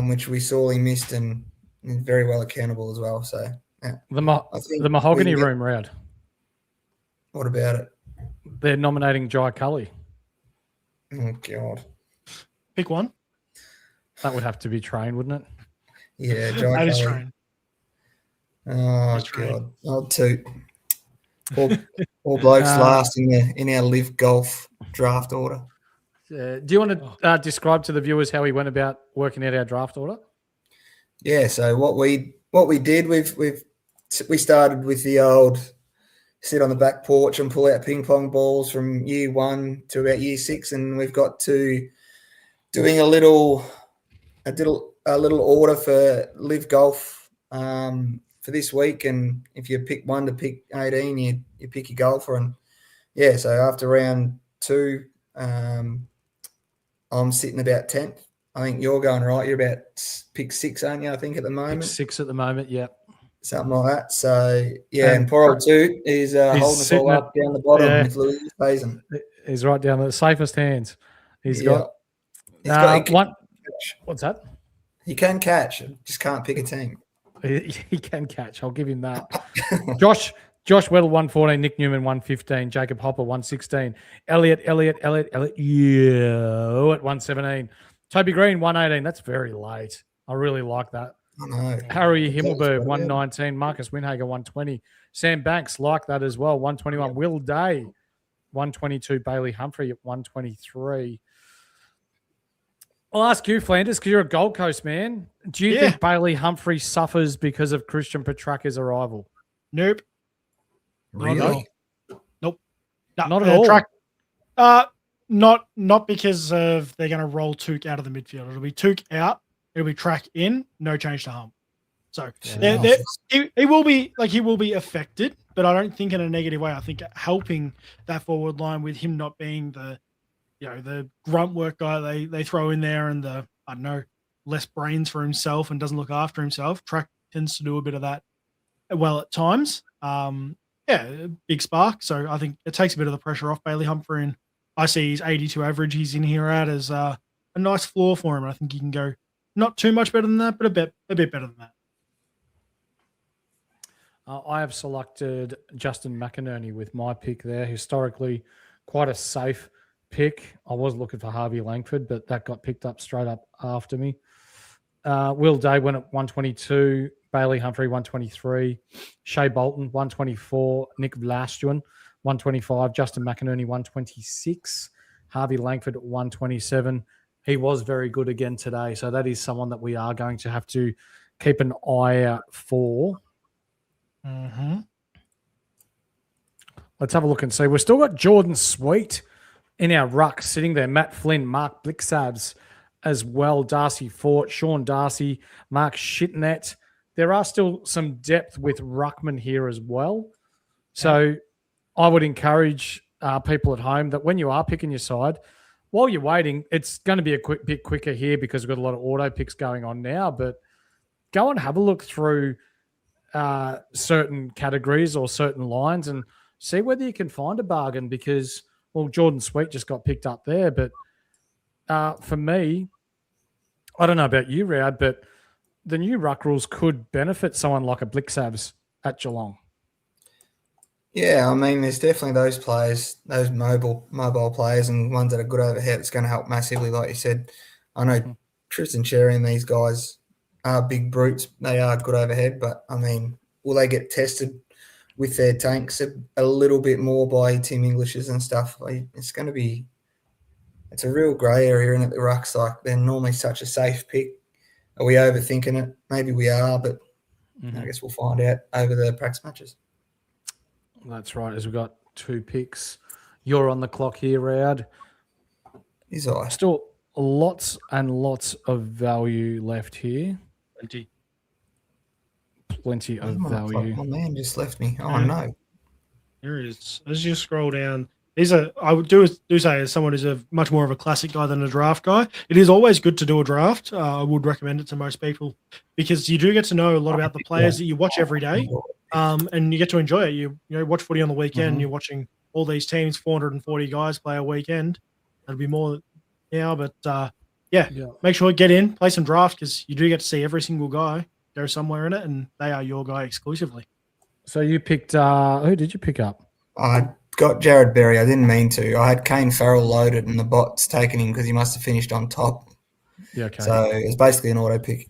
which we sorely missed, and he's very well accountable as well. So, yeah.
The mahogany room, Rowd.
What about it?
They're nominating Jai Cully.
Oh, God.
Pick one.
That would have to be Train, wouldn't it?
Yeah, Jai
That is
Cully.
Train.
Oh, God. I'll toot. All blokes last in our live golf draft order.
Do you want to describe to the viewers how we went about working out our draft order?
Yeah, so what we did, we started with the old sit on the back porch and pull out ping pong balls from year 1 to about year 6, and we've got to doing a little order for Live Golf for this week, and if you pick one to pick 18, you pick your golfer, and yeah, so after round 2, I'm sitting about 10th. I think you're going right. You're about pick 6, aren't you? I think at the moment.
Pick 6 at the moment. Yeah.
Something like that. So yeah, and poor old Toot is holding us all up down the bottom with Louis Faison.
He's right down the safest hands. He's got one. What's that?
He can catch, just can't pick a team.
He can catch. I'll give him that. Josh Weddle 114, Nick Newman 115, Jacob Hopper 116, Elliot at 117, Toby Green 118. That's very late. I really like that.
I know.
Harry Himmelberg 119, Marcus Winhager 120, Sam Banks like that as well 121, Will Day 122, Bailey Humphrey at 123. I'll ask you, Flanders, because you're a Gold Coast man. Do you think Bailey Humphrey suffers because of Christian Petracca's arrival?
Nope.
Really?
Nope.
No, not at all.
Not because of they're going to roll Took out of the midfield. It'll be Took out. It'll be Track in. No change to Hump. So he will be affected, but I don't think in a negative way. I think helping that forward line with him not being the grunt work guy they throw in there, and less brains for himself and doesn't look after himself. Track tends to do a bit of that well at times. Big spark. So I think it takes a bit of the pressure off Bailey Humphrey, and I see his 82 average he's in here at as a nice floor for him. And I think he can go not too much better than that, but a bit better than that.
I have selected Justin McInerney with my pick there. Historically, quite a safe pick. I was looking for Harvey Langford, but that got picked up straight up after me. Will Day went at 122, Bailey Humphrey 123, Shea Bolton 124, Nick Vlastuin 125, Justin McInerney 126, Harvey Langford 127. He was very good again today, so that is someone that we are going to have to keep an eye out for.
Mm-hmm.
Let's have a look and see. We've still got Jordan Sweet in our ruck sitting there. Matt Flynn, Mark Blixabs as well, Darcy Fort, Sean Darcy, Mark Shitnet. There are still some depth with ruckman here as well. So I would encourage people at home that when you are picking your side, while you're waiting, it's going to be a bit quicker here because we've got a lot of auto picks going on now, but go and have a look through certain categories or certain lines and see whether you can find a bargain because, well, Jordan Sweet just got picked up there. But for me, I don't know about you, Rowd, but the new ruck rules could benefit someone like a Blixabs at Geelong.
Yeah, I mean, there's definitely those players, those mobile players and ones that are good overhead. It's going to help massively, like you said. I know Tristan Cherry and these guys are big brutes. They are good overhead, but, I mean, will they get tested with their tanks a little bit more by Tim Englishes and stuff? It's going to be – it's a real grey area in the rucks. Like, they're normally such a safe pick. Are we overthinking it? Maybe we are, but I guess we'll find out over the practice matches.
That's right, as we've got 2 picks. You're on the clock here, Rowd.
Is I.
Still lots and lots of value left here. Plenty of value.
My man just left me. Oh, no.
Here it is. As you scroll down, I would do say, as someone who's a much more of a classic guy than a draft guy, it is always good to do a draft. I would recommend it to most people because you do get to know a lot about the players that you watch every day. And you get to enjoy it. You watch footy on the weekend. You're watching all these teams, 440 guys play a weekend. That'll be more now, but make sure you get in, play some draft because you do get to see every single guy go somewhere in it, and they are your guy exclusively.
So you picked who did you pick up?
I got Jared Berry. I didn't mean to. I had Kane Farrell loaded, and the bot's taken him because he must have finished on top.
Yeah, okay.
So it's basically an auto pick.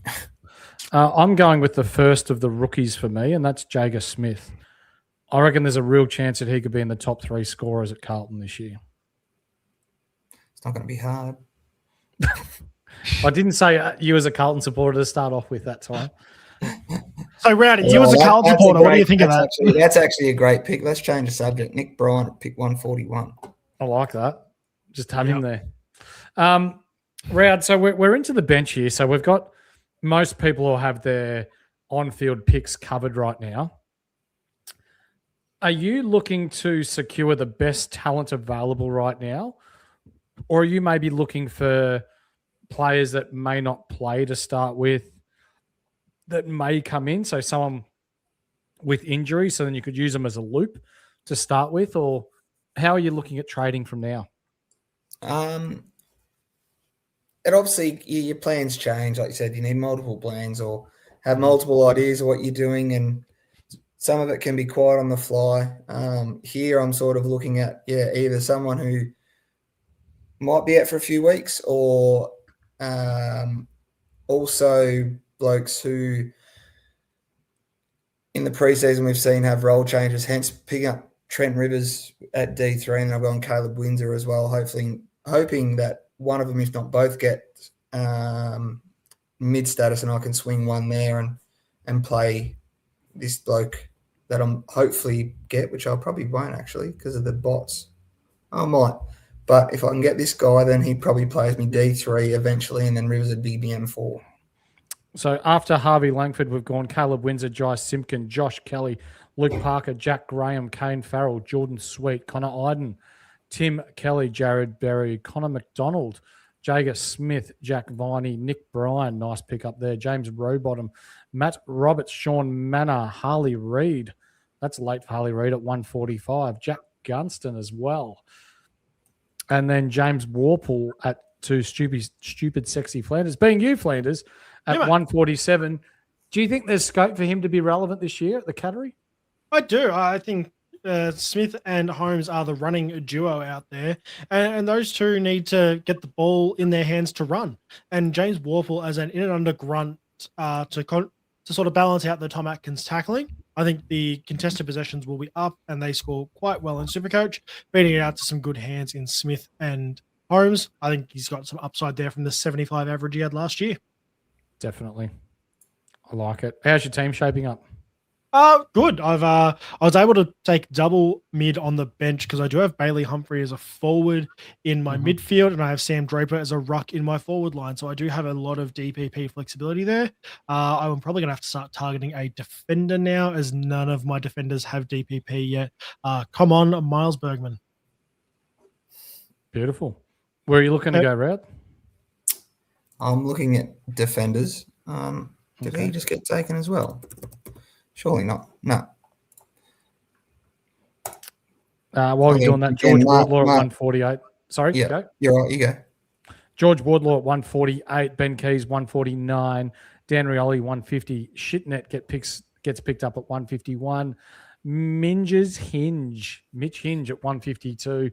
I'm going with the first of the rookies for me, and that's Jager Smith. I reckon there's a real chance that he could be in the top 3 scorers at Carlton this year.
It's not going to be hard.
I didn't say you as a Carlton supporter to start off with that time.
So, Rowdy, you as a Carlton supporter, what do you think of that?
That's actually a great pick. Let's change the subject. Nick Bryan at pick 141.
I like that. Just have him there. Rowd, so we're into the bench here. So we've got most people will have their on-field picks covered right now. Are you looking to secure the best talent available right now? Or are you maybe looking for players that may not play to start with that may come in? So someone with injury, so then you could use them as a loop to start with? Or how are you looking at trading from now?
It obviously, your plans change. Like you said, you need multiple plans or have multiple ideas of what you're doing, and some of it can be quite on the fly. Here, I'm sort of looking at, either someone who might be out for a few weeks or also blokes who in the preseason we've seen have role changes, hence picking up Trent Rivers at D3, and I've gone Caleb Windsor as well, hoping that one of them, if not both, get mid status and I can swing one there and play this bloke that I'm hopefully get, which I probably won't actually because of the bots. I might. But if I can get this guy, then he probably plays me D3 eventually, and then Rivers would be M4.
So after Harvey Langford, we've gone Caleb Windsor, Jai Simpkin, Josh Kelly, Luke Parker, Jack Graham, Kane Farrell, Jordan Sweet, Connor Iden, Tim Kelly, Jared Berry, Connor McDonald, Jager Smith, Jack Viney, Nick Bryan, nice pick up there, James Rowbottom, Matt Roberts, Sean Manor, Harley Reid. That's late for Harley Reid at 145. Jack Gunston as well. And then James Warple at 2, stupid sexy Flanders. Being you, Flanders, at 147. Do you think there's scope for him to be relevant this year at the Cattery?
I do. I think Smith and Holmes are the running duo out there, and those two need to get the ball in their hands to run. And James Warple as an in and under grunt to sort of balance out the Tom Atkins tackling. I think the contested possessions will be up, and they score quite well in Supercoach, beating it out to some good hands in Smith and Holmes. I think he's got some upside there from the 75 average he had last year.
Definitely. I like it. How's your team shaping up?
Good. I was able to take double mid on the bench because I do have Bailey Humphrey as a forward in my midfield, and I have Sam Draper as a ruck in my forward line. So I do have a lot of DPP flexibility there. I'm probably going to have to start targeting a defender now, as none of my defenders have DPP yet. Come on, Miles Bergman.
Beautiful. Where are you looking to go, Rowd?
I'm looking at defenders. Did he just get taken as well? Surely not. No.
While you're doing that, George Wardlaw at 148. Sorry, go.
You're right, you go.
George Wardlaw at 148. Ben Keys, 149. Dan Rioli, 150. Shitnet gets picked up at 151. Mitch Hinge at 152.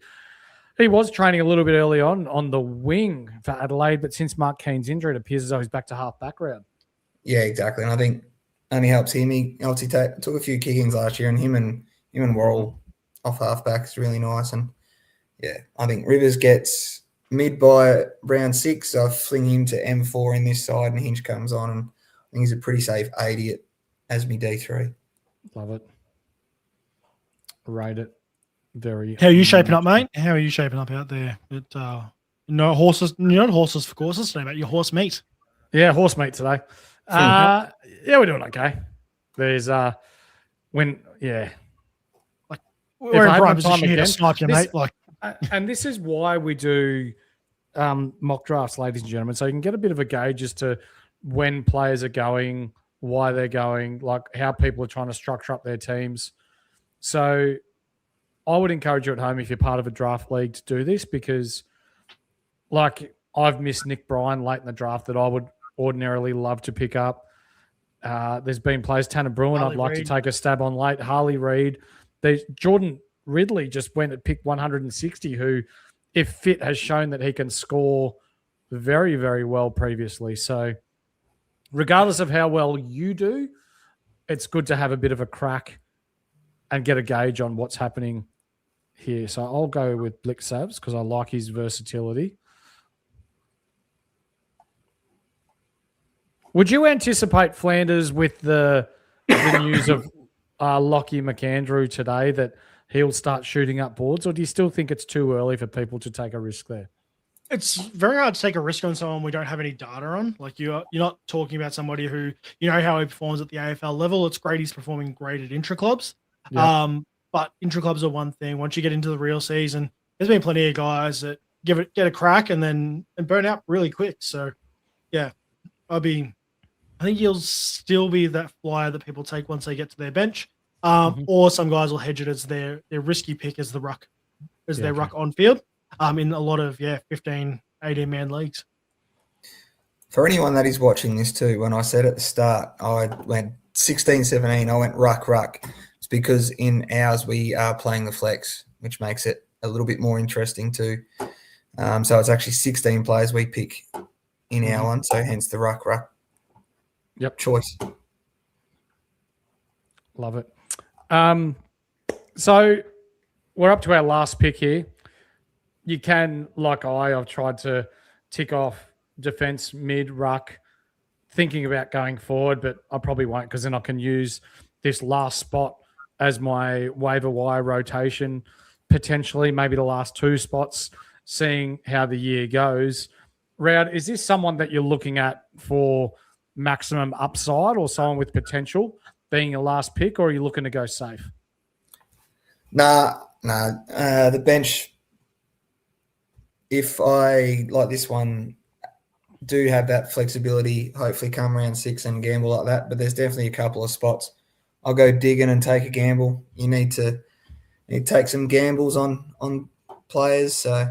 He was training a little bit early on the wing for Adelaide, but since Mark Keane's injury, it appears as though he's back to half background. Yeah,
exactly. And I think only helps him. He obviously took a few kickings last year, and him and Worrell off halfback is really nice. And I think Rivers gets mid by round 6. So I fling him to M4 in this side, and Hinge comes on, and I think he's a pretty safe 80 as me D3.
Love it. Rate it. Very.
How are you shaping up, mate? How are you shaping up out there? No horses, you're not horses for courses today, mate. You're horse meat.
Yeah, horse meat today. We're doing okay. There's
like
we're
in prime position here to snipe you, mate.
And this is why we do mock drafts, ladies and gentlemen, so you can get a bit of a gauge as to when players are going, why they're going, like how people are trying to structure up their teams. So I would encourage you at home, if you're part of a draft league, to do this, because like I've missed Nick Bryan late in the draft that I would ordinarily love to pick up. There's been players, Tanner Bruin, I'd like to take a stab on late. Harley Reid. Jordan Ridley just went at pick 160, who, if fit, has shown that he can score very, very well previously. So regardless of how well you do, it's good to have a bit of a crack and get a gauge on what's happening here. So I'll go with Blick Savs because I like his versatility. Would you anticipate Flanders with the the news of Lockie McAndrew today that he'll start shooting up boards, or do you still think it's too early for people to take a risk there?
It's very hard to take a risk on someone we don't have any data on. Like you're not talking about somebody who you know how he performs at the AFL level. It's great he's performing great at intra clubs.
Yeah.
But intra clubs are one thing. Once you get into the real season, there's been plenty of guys that get a crack and burn out really quick. So yeah, I think he'll still be that flyer that people take once they get to their bench. Or some guys will hedge it as their risky pick as the ruck, their ruck on field. In a lot of 15, 18 man leagues.
For anyone that is watching this too, when I said at the start, I went 16, 17, I went ruck. It's because in ours we are playing the flex, which makes it a little bit more interesting too. So it's actually 16 players we pick in our one, so hence the ruck choice.
Love it. So we're up to our last pick here. You can, like I've tried to tick off defense, mid, ruck, thinking about going forward, but I probably won't because then I can use this last spot as my waiver wire rotation, potentially maybe the last 2 spots, seeing how the year goes. Rowd, is this someone that you're looking at for maximum upside or someone with potential being your last pick, or are you looking to go safe?
Nah. The bench, if I, like this one, do have that flexibility, hopefully come around 6 and gamble like that, but there's definitely a couple of spots. I'll go digging and take a gamble. You need to take some gambles on players. So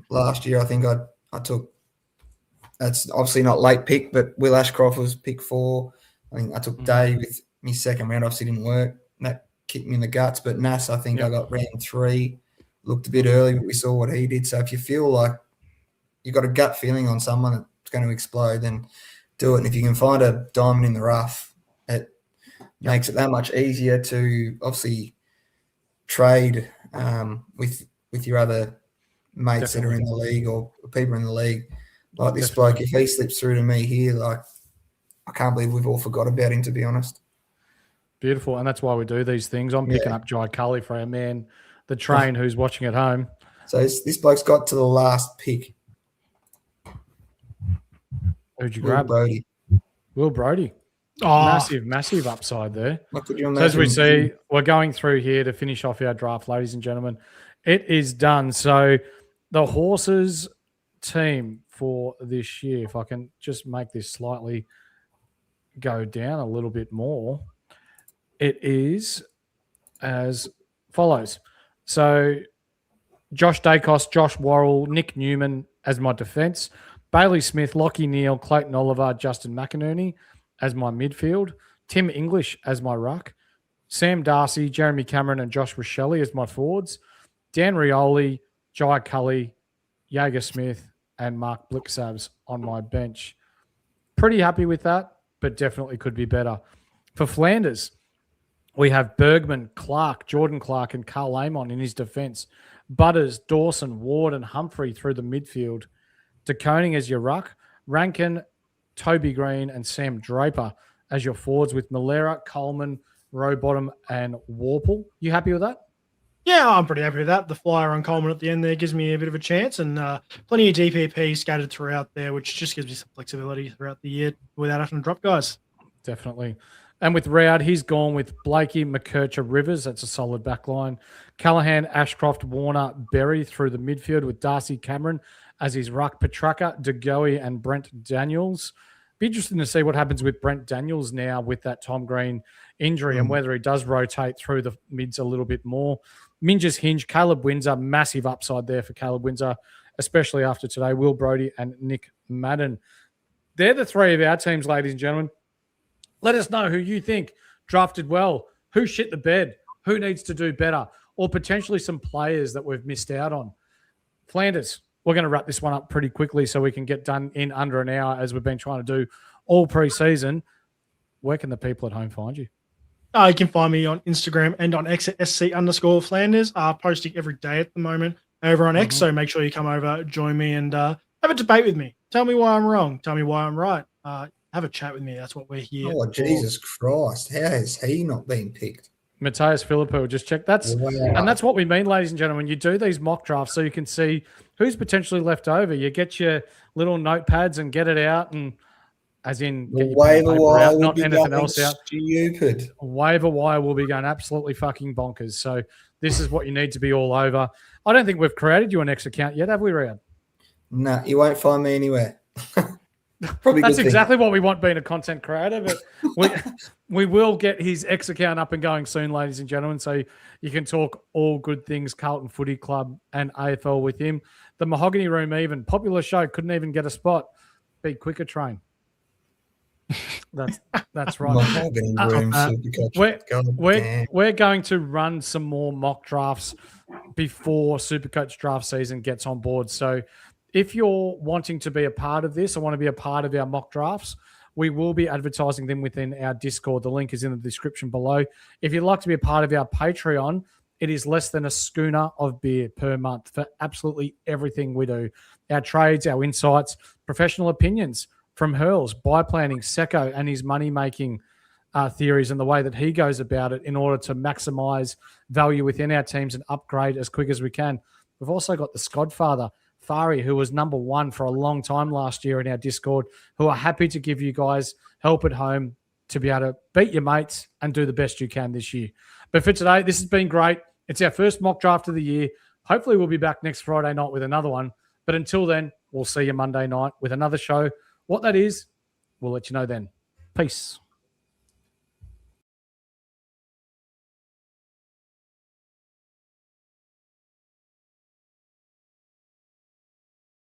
last year I think I took, that's obviously not late pick, but Will Ashcroft was pick 4. I think I took Dave with my second round, obviously didn't work. That kicked me in the guts, but Nass, I think I got round 3. Looked a bit early, but we saw what he did. So if you feel like you've got a gut feeling on someone that's going to explode, then do it. And if you can find a diamond in the rough, it makes it that much easier to obviously trade with your other mates that are in the league or people in the league. Like this bloke, if he slips through to me here, like I can't believe we've all forgot about him, to be honest.
Beautiful. And that's why we do these things. I'm picking up Jai Cully for our man, the train, who's watching at home.
So this bloke's got to the last pick.
Who'd you grab? Will Brodie.
Oh.
Massive upside there.
So
as we see, we're going through here to finish off our draft, ladies and gentlemen. It is done. So the horses team for this year, if I can just make this slightly go down a little bit more, it is as follows. So Josh Dacos, Josh Worrell, Nick Newman as my defense, Bailey Smith, Lockie Neal, Clayton Oliver, Justin McInerney as my midfield, Tim English as my ruck, Sam Darcy, Jeremy Cameron, and Josh Rochelle as my forwards, Dan Rioli, Jai Cully, Jaeger Smith, and Mark Blixabs on my bench. Pretty happy with that, but definitely could be better. For Flanders, we have Bergman, Clark, Jordan Clark, and Carl Amon in his defence. Butters, Dawson, Ward, and Humphrey through the midfield. De Koning as your ruck. Rankin, Toby Green, and Sam Draper as your forwards with Malera, Coleman, Rowbottom, and Warple. You happy with that?
Yeah, I'm pretty happy with that. The flyer on Coleman at the end there gives me a bit of a chance, and plenty of DPP scattered throughout there, which just gives me some flexibility throughout the year without having to drop guys.
Definitely. And with Rowd, he's gone with Blakey, McKercher, Rivers. That's a solid back line. Callahan, Ashcroft, Warner, Berry through the midfield with Darcy Cameron as his ruck. Petraka, DeGoey, and Brent Daniels. Be interesting to see what happens with Brent Daniels now with that Tom Green injury and whether he does rotate through the mids a little bit more. Minges Hinge, Caleb Windsor, massive upside there for Caleb Windsor, especially after today. Will Brodie and Nick Madden. They're the 3 of our teams, ladies and gentlemen. Let us know who you think drafted well, who shit the bed, who needs to do better, or potentially some players that we've missed out on. Flanders, we're going to wrap this one up pretty quickly so we can get done in under an hour as we've been trying to do all pre-season. Where can the people at home find you?
You can find me on Instagram and on X at SC_Flanders. Posting every day at the moment over on X, so make sure you come over, join me, and have a debate with me. Tell me why I'm wrong. Tell me why I'm right. have a chat with me. That's what we're here.
Oh,
for.
Jesus Christ. How has he not been picked?
Mateus Philippou, just check. And that's what we mean, ladies and gentlemen. You do these mock drafts so you can see who's potentially left over. You get your little notepads and get it out, and as in
The
get your
waiver wire
out,
will
not
be
anything
going
else out.
stupid.
Waiver wire will be going absolutely fucking bonkers. So this is what you need to be all over. I don't think we've created you an X account yet, have we, Riyad?
Nah, you won't find me anywhere. Probably
That's
good
exactly what we want being a content creator, but we will get his X account up and going soon, ladies and gentlemen, so you can talk all good things Carlton Footy Club and AFL with him. The Mahogany Room, even popular show, couldn't even get a spot. Be quicker, train. That's right.
Mahogany Room, SuperCoach.
We're going to run some more mock drafts before SuperCoach draft season gets on board. So if you're wanting to be a part of this, I want to be a part of our mock drafts, we will be advertising them within our Discord. The link is in the description below. If you'd like to be a part of our Patreon, it is less than a schooner of beer per month for absolutely everything we do. Our trades, our insights, professional opinions from Hurls, buy planning, Secco, and his money-making theories and the way that he goes about it in order to maximize value within our teams and upgrade as quick as we can. We've also got the Skodfather, Fari, who was number one for a long time last year in our Discord, who are happy to give you guys help at home to be able to beat your mates and do the best you can this year. But for today, this has been great. It's our first mock draft of the year. Hopefully we'll be back next Friday night with another one. But until then, we'll see you Monday night with another show. What that is, we'll let you know then. Peace.